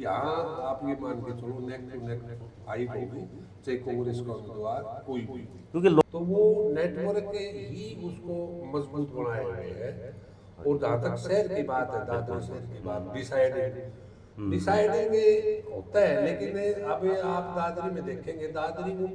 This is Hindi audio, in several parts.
यहाँ आप ये मान के चलो नेक टू नेक फाइट होगी, चाहे कांग्रेस का उम्मीदवार कोई भी, क्योंकि तो वो नेटवर्क ही उसको मजबूत बनाए हुए है। और जहाँ तक शहर की बात है, दादरी शहर की बात, डिसाइडिंग होता है, लेकिन अब आप दादरी में देखेंगे, दादरी वो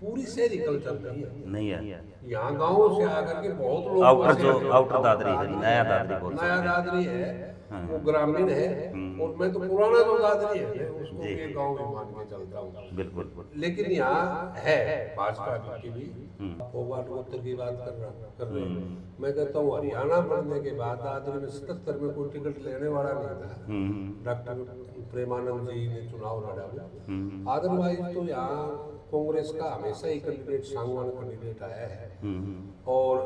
पूरी शहरी कल्चर नहीं है। नहीं है, यहाँ गाँव से आकर के बहुत लोग आउटर बसे जो हैं। आउटर दादरी है, नया दादरी बोल नया सकते हैं। दादरी है, वो ग्रामीण है। और मैं तो पुराना जो दादरी है मैं उसको जी। ये गाँव में मान के चलता हूँ। बिल्कुल। लेकिन यहाँ है भाजपा की भी। फोगाट उत्तर की बात कर रहे हैं, मैं कहता हूँ हरियाणा बनने के बाद दादरी में 77 में कोई टिकट लेने वाला नहीं था। डॉक्टर प्रेमानंद जी ने चुनाव लड़ा हुआ। अदरवाइज तो यहाँ कांग्रेस का हमेशा ही कैंडिडेट सांगवान कैंडिडेट आया है, और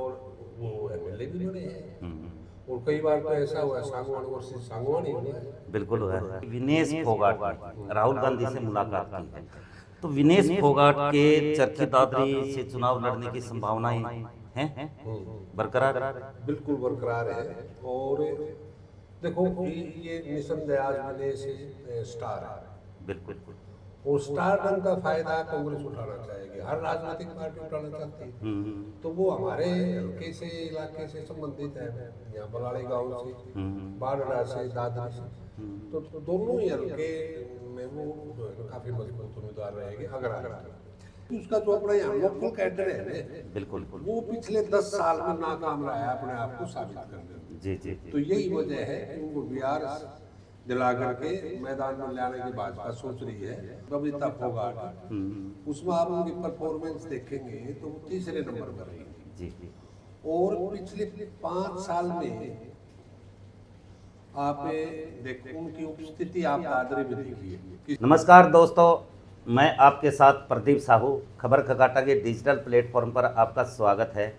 वो एमएलए भी बने हैं। और कई बार तो ऐसा हुआ सांगवान वर्सेस सांगवान ही हुआ है। बिल्कुल हुआ है। विनेश फोगाट ने राहुल गांधी से मुलाकात की है, तो विनेश फोगाट के चरखी दादरी से चुनाव लड़ने की संभावनाएं हैं बरकरार? बिल्कुल बरकरार है। और देखो ये निसंदेह आज विनेश स्टार है। बिल्कुल। और स्टारडम का फायदा कांग्रेस उठाना चाहेगी, हर राजनीतिक पार्टी उठाना चाहती है। तो वो हमारे हल्के से इलाके से संबंधित है, यहाँ बलाड़ी गांव से, बाढ़ड़ा से, दादरी से, तो दोनों ही हल्के में वो जो है काफी मजबूत उम्मीदवार रहेगी। अगर उसका जो अपना यहाँ लोकल कैडर है ना, बिल्कुल। वो पिछले 10 साल में नाकाम रहा है अपने आप को साबित करने में। जी। तो यही वजह है कि उनको बिहार दिला करके मैदान में लाने की भाजपा सोच रही है। बबीता फोगाट, उसमें आप उनकी परफॉर्मेंस देखेंगे तो वो तीसरे नंबर पर रहेगी। जी। और पिछले 5 साल में आप देखो उनकी उपस्थिति आप दादरी में देखिए। नमस्कार दोस्तों, मैं आपके साथ प्रदीप साहू, खबर खगाटा के डिजिटल प्लेटफॉर्म पर आपका स्वागत है।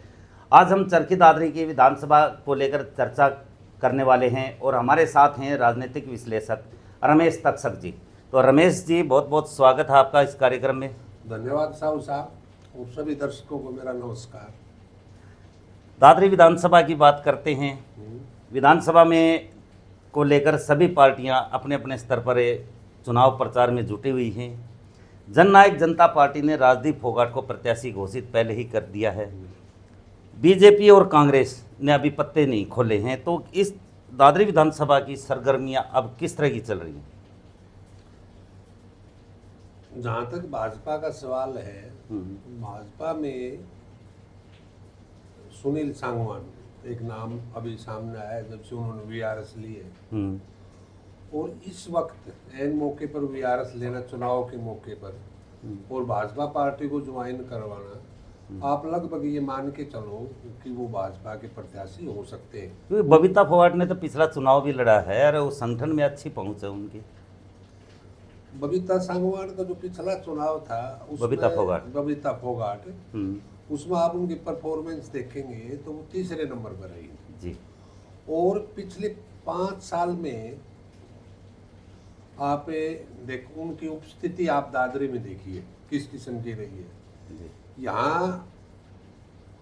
आज हम चरखी दादरी की विधानसभा को लेकर चर्चा करने वाले हैं और हमारे साथ हैं राजनीतिक विश्लेषक रमेश तक्षक जी। तो रमेश जी, बहुत बहुत स्वागत है आपका इस कार्यक्रम में। धन्यवाद साहू साहब, और सभी दर्शकों को मेरा नमस्कार। दादरी विधानसभा की बात करते हैं। विधानसभा में को लेकर सभी पार्टियां अपने अपने स्तर पर चुनाव प्रचार में जुटी हुई हैं। जननायक जनता पार्टी ने राजदीप फोगाट को प्रत्याशी घोषित पहले ही कर दिया है। बीजेपी और कांग्रेस ने अभी पत्ते नहीं खोले हैं। तो इस दादरी विधानसभा की सरगर्मियां अब किस तरह की चल रही हैं? जहां तक भाजपा का सवाल है, भाजपा में सुनील सांगवान एक नाम अभी सामने आया जब से उन्होंने वीआरएस ली है। और इस वक्त एन मौके पर वीआरएस लेना, चुनाव के मौके पर, और भाजपा पार्टी को ज्वाइन करवाना, आप लगभग ये मान के चलो कि वो भाजपा के प्रत्याशी हो सकते हैं। क्योंकि बबीता फोगाट ने तो पिछला चुनाव भी लड़ा है और वो संगठन में अच्छी पहुंच है उनकी। बबीता सांगवान का जो पिछला चुनाव था, बबीता फोगाट, उसमें आप उनकी परफॉर्मेंस देखेंगे तो वो तीसरे नंबर पर रही जी। और पिछले 5 साल में आप देखो उनकी उपस्थिति आप दादरी में देखिए किस किस्म की रही है। यहाँ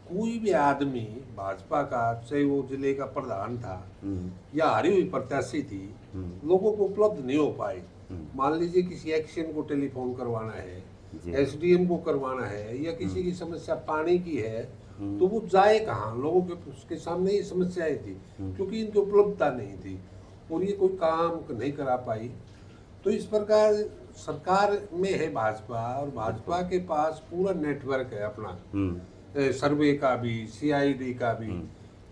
कोई भी आदमी भाजपा का, चाहे वो जिले का प्रधान था या हारी हुई प्रत्याशी थी, लोगों को उपलब्ध नहीं हो पाई। मान लीजिए किसी एक्शन को टेलीफोन करवाना है, एसडीएम को करवाना है, या किसी की समस्या पानी की है, तो वो जाए कहाँ? लोगों के उसके सामने ये समस्याएं थी क्योंकि इनकी उपलब्धता नहीं थी और ये कोई काम नहीं करा पाई। तो इस प्रकार सरकार में है भाजपा, और भाजपा के पास पूरा नेटवर्क है अपना, सर्वे का भी, सीआईडी का भी।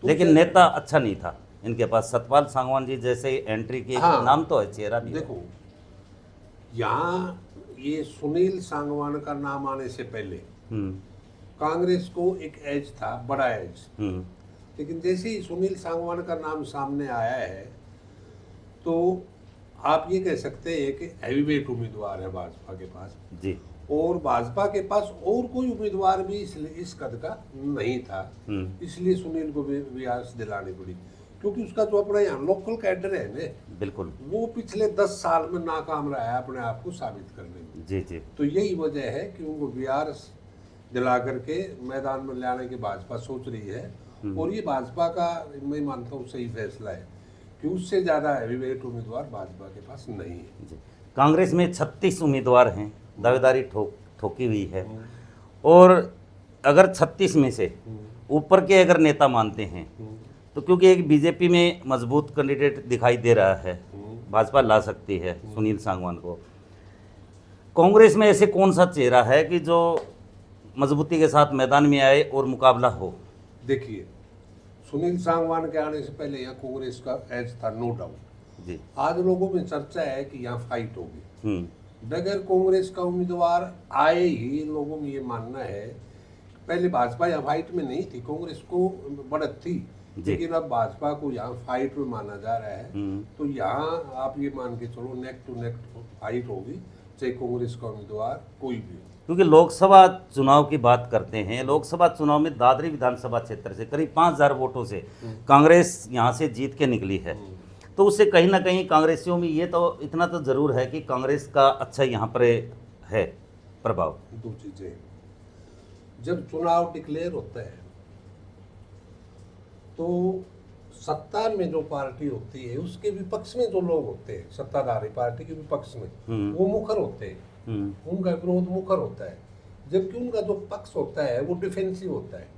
तो लेकिन नेता अच्छा नहीं था इनके पास। सतपाल सांगवान जी जैसे एंट्री के नाम तो है, चेहरा भी। देखो यहाँ ये सुनील सांगवान का नाम आने से पहले कांग्रेस को एक एज था, बड़ा एज, लेकिन जैसे ही सुनील सांगवान का नाम सामने आया है तो आप ये कह सकते हैं कि हैवीवेट उम्मीदवार है भाजपा के पास जी। और भाजपा के पास और कोई उम्मीदवार भी इस कद का नहीं था, इसलिए सुनील को भी वीआरएस दिलानी पड़ी, क्योंकि उसका जो अपना यहाँ लोकल कैडर है ना, बिल्कुल, वो पिछले 10 साल में नाकाम रहा है अपने आप को साबित करने में। जी। तो यही वजह है कि उनको वीआरएस दिला करके मैदान में लाने की भाजपा सोच रही है। और ये भाजपा का मैं मानता हूँ सही फैसला है, कि उससे ज़्यादा हैवीवेट उम्मीदवार भाजपा के पास नहीं है। जी। कांग्रेस में 36 उम्मीदवार हैं, दावेदारी ठोकी हुई है। और अगर 36 में से ऊपर के अगर नेता मानते हैं तो क्योंकि एक बीजेपी में मजबूत कैंडिडेट दिखाई दे रहा है, भाजपा ला सकती है सुनील सांगवान को, कांग्रेस में ऐसे कौन सा चेहरा है कि जो मजबूती के साथ मैदान में आए और मुकाबला हो? देखिए, सुनील सांगवान के आने से पहले यहाँ कांग्रेस का एज था, नो डाउट जी। आज लोगों में चर्चा है कि यहाँ फाइट होगी। हम्म। बगैर कांग्रेस का उम्मीदवार आए ही लोगों में ये मानना है, पहले भाजपा यहाँ फाइट में नहीं थी, कांग्रेस को बढ़त थी, लेकिन अब भाजपा को यहाँ फाइट में माना जा रहा है। तो यहाँ आप ये मान के चलो नेक टू नेक फाइट होगी, चाहे कांग्रेस का उम्मीदवार कोई भी हो। क्योंकि लोकसभा चुनाव की बात करते हैं, लोकसभा चुनाव में दादरी विधानसभा क्षेत्र से करीब 5000 वोटों से कांग्रेस यहाँ से जीत के निकली है। तो उससे कहीं ना कहीं कांग्रेसियों में ये तो इतना तो जरूर है कि कांग्रेस का अच्छा यहाँ पर है प्रभाव। दो चीजें, जब चुनाव डिक्लेयर होता है तो सत्ता में जो पार्टी होती है उसके विपक्ष में जो लोग होते हैं, सत्ताधारी पार्टी के विपक्ष में, वो मुखर होते हैं, उनका विरोध मुखर होता है, जबकि उनका जो पक्ष होता है वो डिफेंसिव होता है।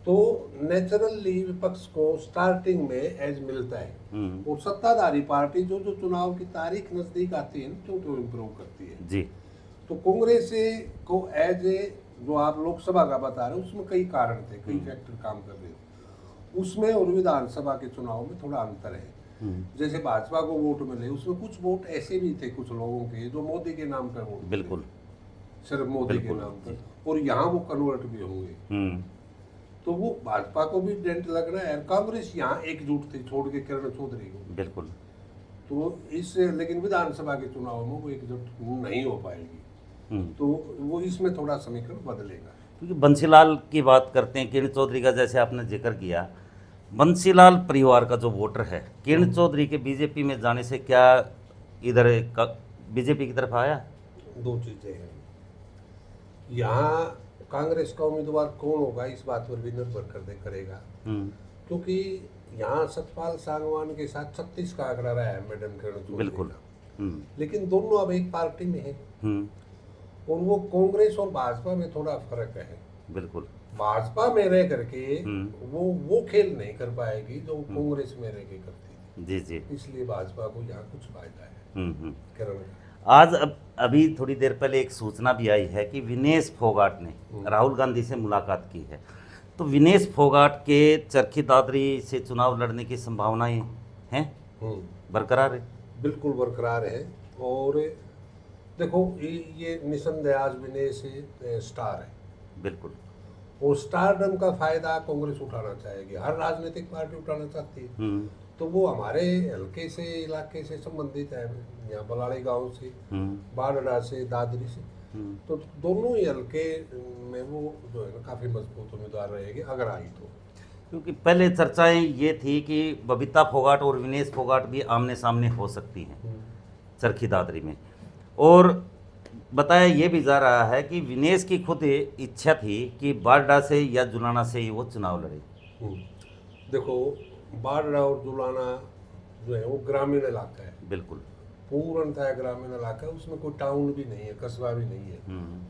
तो नेचुरली विपक्ष को स्टार्टिंग में एज मिलता है, और सत्ताधारी पार्टी जो जो चुनाव की तारीख नजदीक आती है तो इम्प्रूव करती है जी। तो कांग्रेस को एज ए जो आप लोकसभा का बता रहे हो उसमें कई कारण थे, कई फैक्टर काम कर रहे थे उसमें, और विधानसभा के चुनाव में थोड़ा अंतर है। जैसे भाजपा को वोट मिले उसमें कुछ वोट ऐसे भी थे कुछ लोगों के जो मोदी के नाम पर वोट, बिल्कुल सिर्फ मोदी के नाम पर, और यहाँ वो कन्वर्ट भी होंगे। तो वो भाजपा को भी डेंट लग रहा है, कांग्रेस यहाँ एकजुट थी छोड़ के किरण चौधरी को, बिल्कुल। तो इससे, लेकिन विधानसभा के चुनाव में वो एकजुट नहीं हो पाएगी, तो वो इसमें थोड़ा समीकरण बदलेगा। क्योंकि बंसीलाल की बात करते हैं, किरण चौधरी का जैसे आपने जिक्र किया, बंसीलाल परिवार का जो वोटर है किरण चौधरी के बीजेपी में जाने से क्या इधर बीजेपी की तरफ आया? दो चीजें हैं, यहाँ कांग्रेस का उम्मीदवार कौन होगा इस बात पर भी निर्भर करेगा, क्योंकि यहाँ सतपाल सांगवान के साथ 36 का आंकड़ा रहा है मैडम किरण चौधरी, बिल्कुल। लेकिन दोनों अब एक पार्टी में है, और वो कांग्रेस और भाजपा में थोड़ा फर्क है। बिल्कुल। भाजपा में रह करके वो खेल नहीं कर पाएगी जो कांग्रेस में रह के करती है। जी जी। इसलिए भाजपा को यहाँ कुछ फायदा है किरण। आज अभी थोड़ी देर पहले एक सूचना भी आई है कि विनेश फोगाट ने राहुल गांधी से मुलाकात की है। तो विनेश फोगाट के चरखी दादरी से चुनाव लड़ने की संभावनाएं हैं बरकरार है? बिल्कुल बरकरार है, और देखो ये निसंदेह आज विनेश स्टार है, बिल्कुल, और स्टारडम का फायदा कांग्रेस उठाना चाहेगी, हर राजनीतिक पार्टी उठाना चाहती है। तो वो हमारे हल्के से इलाके से संबंधित है, यहाँ बलाड़ी गांव से, बारडा से, दादरी से, तो दोनों ही हल्के में वो जो है ना काफी मजबूत उम्मीदवार रहेगी अगर आई तो। क्योंकि पहले चर्चाएं ये थी कि बबीता फोगाट और विनेश फोगाट भी आमने सामने हो सकती हैं चरखी दादरी में, और बताया ये भी जा रहा है कि विनेश की खुद इच्छा थी कि बारडा से या जुलाना से ही वो चुनाव लड़े। देखो बारडा और जुलाना जो है वो ग्रामीण इलाका है, बिल्कुल पूर्णतः ग्रामीण इलाका है, उसमें कोई टाउन भी नहीं है, कस्बा भी नहीं है।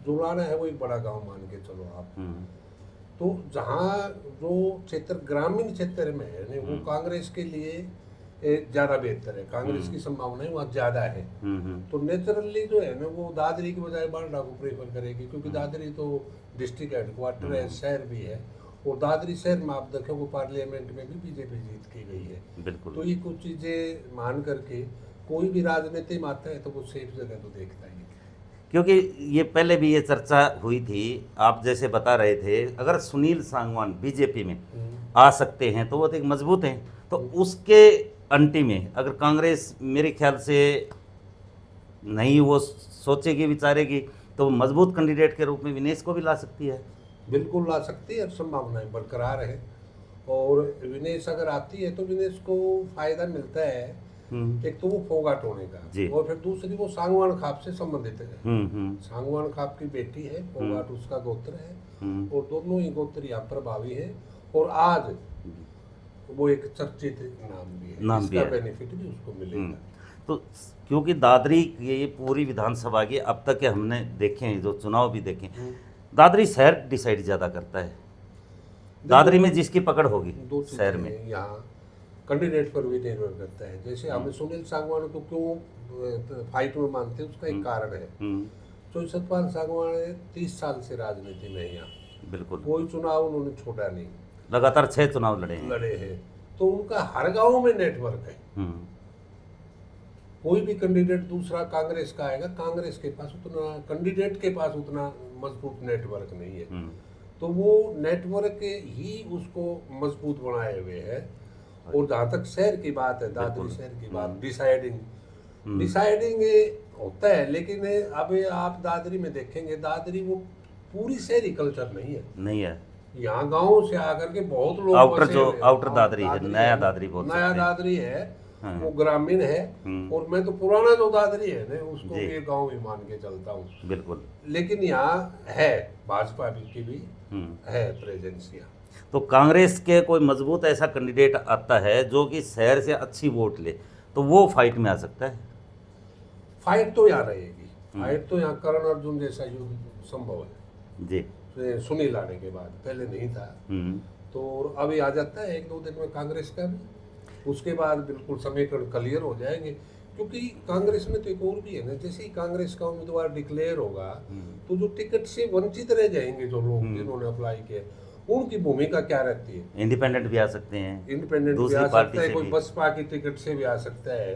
जुलाना है वो एक बड़ा गांव मान के चलो आप। तो जहाँ जो क्षेत्र ग्रामीण क्षेत्र में है वो कांग्रेस के लिए ज़्यादा बेहतर है, कांग्रेस की संभावनाएं वहाँ ज़्यादा है। तो नेचुरली जो है ना वो दादरी की बजाय बारडा को प्रेफर करेगी, क्योंकि दादरी तो डिस्ट्रिक्ट हेडक्वार्टर है, शहर भी है, और दादरी शहर में आप देखोगे पार्लियामेंट में भी बीजेपी जीत की गई है। बिल्कुल। तो ये कुछ चीज़ें मान करके कोई भी राजनीति में आता है तो वो सेफ जगह तो देखता ही है। क्योंकि ये पहले भी ये चर्चा हुई थी, आप जैसे बता रहे थे, अगर सुनील सांगवान बीजेपी में आ सकते हैं तो वो तो एक मजबूत हैं, तो उसके अंटी में अगर कांग्रेस मेरे ख्याल से नहीं वो सोचेगी विचारेगी तो मजबूत कैंडिडेट के रूप में विनेश को भी ला सकती है। बिल्कुल ला सकती है, संभावनाएं बरकरार है, और विनेश अगर आती है तो विनेश को फायदा मिलता है, एक तो वो फोगाट होने का, और फिर दूसरी वो सांगवान खाप से संबंधित है। सांगवान खाप की बेटी है, फोगाट उसका गोत्र है, और दोनों ही गोत्र यहाँ प्रभावी है। और आज वो एक चर्चित नाम भी है, नाम भी इसका है। बेनिफिट भी उसको मिलेगा। तो क्योंकि दादरी ये पूरी विधानसभा की अब तक के हमने देखे हैं, जो चुनाव भी देखे, दादरी शहर डिसाइड ज़्यादा करता है। दादरी में जिसकी पकड़ होगी दो शहर चीज़ें में। हैं, यहाँ कैंडिडेट पर भी निर्भर करता है। जैसे हमें सुनील सांगवान को क्यों फाइट में मानते हैं, उसका एक कारण है। तो सतपाल सांगवान 30 साल से राजनीति में है यहाँ, बिल्कुल, कोई चुनाव उन्होंने छोड़ा नहीं, लगातार 6 चुनाव लड़े हैं। लड़े हैं। तो उनका हर गांव में नेटवर्क है। हम्म, कोई भी कैंडिडेट दूसरा कांग्रेस का आएगा, कांग्रेस के पास उतना, कैंडिडेट के पास उतना मजबूत नेटवर्क नहीं है। तो वो नेटवर्क ही उसको मजबूत बनाए हुए है। और जहाँ तक शहर की बात है, दादरी शहर की बात, डिसाइडिंग होता है, लेकिन अब आप दादरी में देखेंगे, दादरी वो पूरी शहरी कल्चर नहीं है। नहीं है। यहाँ गाँव से आकर के बहुत लोग आउटर बसे जो हुए हैं। आउटर दादरी है, नया है, दादरी बोल नया सकते हैं। दादरी है, हाँ। वो ग्रामीण है। और मैं तो पुराना जो दादरी है ना, उसको जी। भी गांव ही मान के चलता हूँ। बिल्कुल। लेकिन यहाँ है भाजपा की भी हम्म। है प्रेजेंस यहाँ। तो कांग्रेस के कोई मजबूत ऐसा कैंडिडेट आता है जो कि शहर से अच्छी वोट ले, तो वो फाइट में आ सकता है। फाइट तो यहाँ रहेगी, फाइट तो यहाँ करण अर्जुन जैसा युद्ध संभव है जी। सुनील आने के बाद, पहले नहीं था। तो अभी आ जाता है 1-2 दिन में कांग्रेस का भी, उसके बाद बिल्कुल समीकरण क्लियर हो जाएंगे। क्योंकि कांग्रेस में तो एक और भी है ना, जैसे ही कांग्रेस का उम्मीदवार डिक्लेयर होगा तो जो टिकट से वंचित रह जाएंगे जो लोग जिन्होंने अप्लाई किया, उनकी भूमिका क्या रहती है। इंडिपेंडेंट भी आ सकते हैं, इंडिपेंडेंट भी दूसरी आ पार्टी सकता है, से कोई भी। बसपा की टिकट से भी आ सकता है।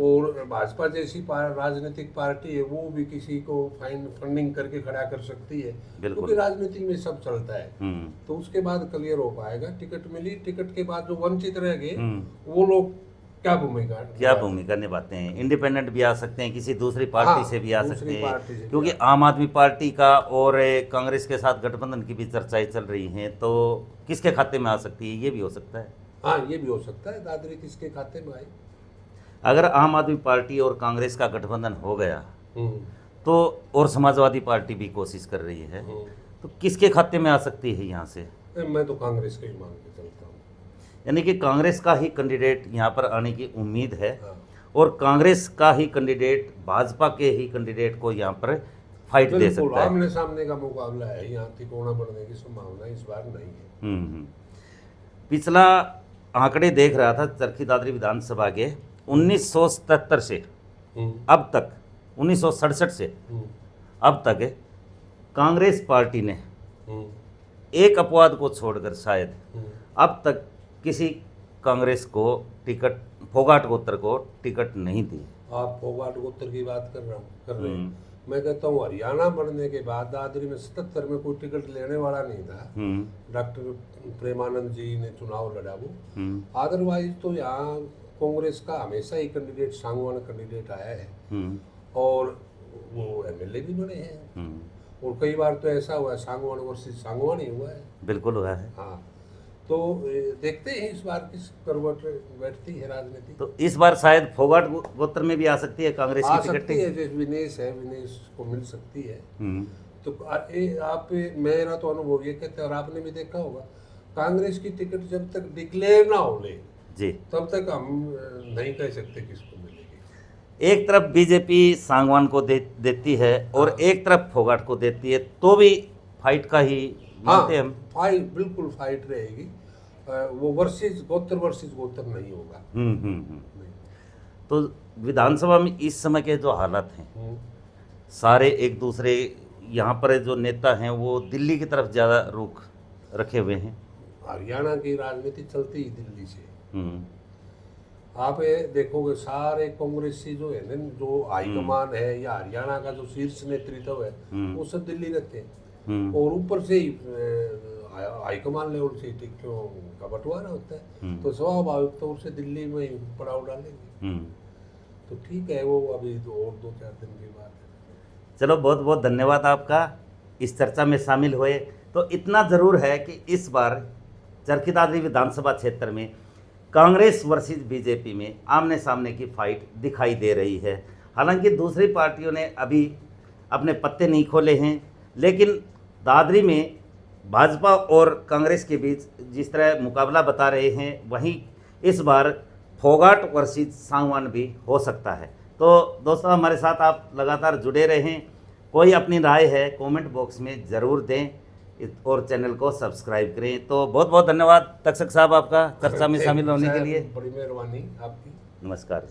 और भाजपा जैसी राजनीतिक पार्टी है, वो भी किसी को फंडिंग करके खड़ा कर सकती है। क्योंकि राजनीति में सब चलता है। तो उसके बाद क्लियर हो पाएगा। टिकट मिली, टिकट के बाद जो वंचित रह गए वो लोग क्या भूमिका निभाते हैं। इंडिपेंडेंट भी आ सकते हैं, किसी दूसरी पार्टी हाँ, से भी आ दूसरी सकते पार्टी से हैं। भी क्योंकि आ आम आदमी पार्टी का और कांग्रेस के साथ गठबंधन की भी चर्चाएं चल रही हैं, तो किसके खाते में आ सकती है, ये भी हो सकता है। हाँ, ये भी हो सकता है, दादरी किसके खाते में आई। अगर आम आदमी पार्टी और कांग्रेस का गठबंधन हो गया तो, और समाजवादी पार्टी भी कोशिश कर रही है, तो किसके खाते में आ सकती है यहाँ से। मैं तो कांग्रेस का ही मान के चलता हूँ। यानी कि कांग्रेस का ही कैंडिडेट यहाँ पर आने की उम्मीद है। हाँ। और कांग्रेस का ही कैंडिडेट भाजपा के ही कैंडिडेट को यहाँ पर फाइट दे सकता है। आमने सामने का मुकाबला है, यहाँ तिकोना बढ़ने की संभावना इस बार नहीं है। पिछला आंकड़े देख रहा था चरखी दादरी विधानसभा के 1977 से अब तक, 1967 से अब तक कांग्रेस पार्टी ने एक अपवाद को छोड़कर शायद अब तक किसी कांग्रेस को टिकट, फोगाट गोत्र को टिकट नहीं दी। आप फोगाट गोत्र की बात कर रहे हैं। मैं कहता हूँ हरियाणा बढ़ने के बाद दादरी में 77 में कोई टिकट लेने वाला नहीं था। डॉक्टर प्रेमानंद जी ने चुनाव लड़ा वो। अदरवाइज तो यहाँ कांग्रेस का हमेशा ही कैंडिडेट सांगवान कैंडिडेट आया है और वो एमएलए भी बने हैं। और कई बार तो ऐसा हुआ है सांगवान वर्सेस सांगवान ही हुआ है। बिल्कुल हुआ है। हाँ, तो देखते हैं इस बार किस करवट बैठती है राजनीति। तो इस बार शायद फोगाट गोत्र में भी आ सकती है कांग्रेस की टिकट। सकती है, जैसे विनेश है, विनेश को मिल सकती है। तो आप मेरा तो अनुभव ये कहते हैं, और आपने भी देखा होगा, कांग्रेस की टिकट जब तक डिक्लेयर ना हो ले जी, तब तक हम नहीं कह सकते किसको मिलेगी। एक तरफ बीजेपी सांगवान को देती है और एक तरफ फोगाट को देती है, तो भी फाइट का ही मानते हैं हम। फाइट, बिल्कुल फाइट रहेगी। वो वर्सेस गोत्र नहीं होगा। नहीं। तो विधानसभा में इस समय के जो हालात हैं, सारे एक दूसरे, यहाँ पर जो नेता हैं वो दिल्ली की तरफ ज़्यादा रुख रखे हुए हैं। हरियाणा की राजनीति चलती ही दिल्ली से। आप ये देखोगे सारे कांग्रेसी जो है ना, जो हाईकमान है या हरियाणा का जो शीर्ष नेतृत्व है, वो सब दिल्ली रहते हैं। और ऊपर से ही हाईकमान लेवल से टिकटों का बंटवारा होता है। तो स्वाभाविक तौर से दिल्ली में ही पड़ाव डालेंगे। तो ठीक है, वो अभी 2-4 दिन की बात है। चलो, बहुत बहुत धन्यवाद आपका इस चर्चा में शामिल हुए। तो इतना ज़रूर है कि इस बार चरखी दादरी विधानसभा क्षेत्र में कांग्रेस वर्सेस बीजेपी में आमने सामने की फाइट दिखाई दे रही है। हालांकि दूसरी पार्टियों ने अभी अपने पत्ते नहीं खोले हैं, लेकिन दादरी में भाजपा और कांग्रेस के बीच जिस तरह मुकाबला बता रहे हैं, वहीं इस बार फोगाट वर्सेस सांगवान भी हो सकता है। तो दोस्तों, हमारे साथ आप लगातार जुड़े रहें। कोई अपनी राय है कमेंट बॉक्स में ज़रूर दें और चैनल को सब्सक्राइब करें। तो बहुत बहुत धन्यवाद तक्षक साहब आपका चर्चा में शामिल होने के लिए। बड़ी मेहरबानी आपकी। नमस्कार।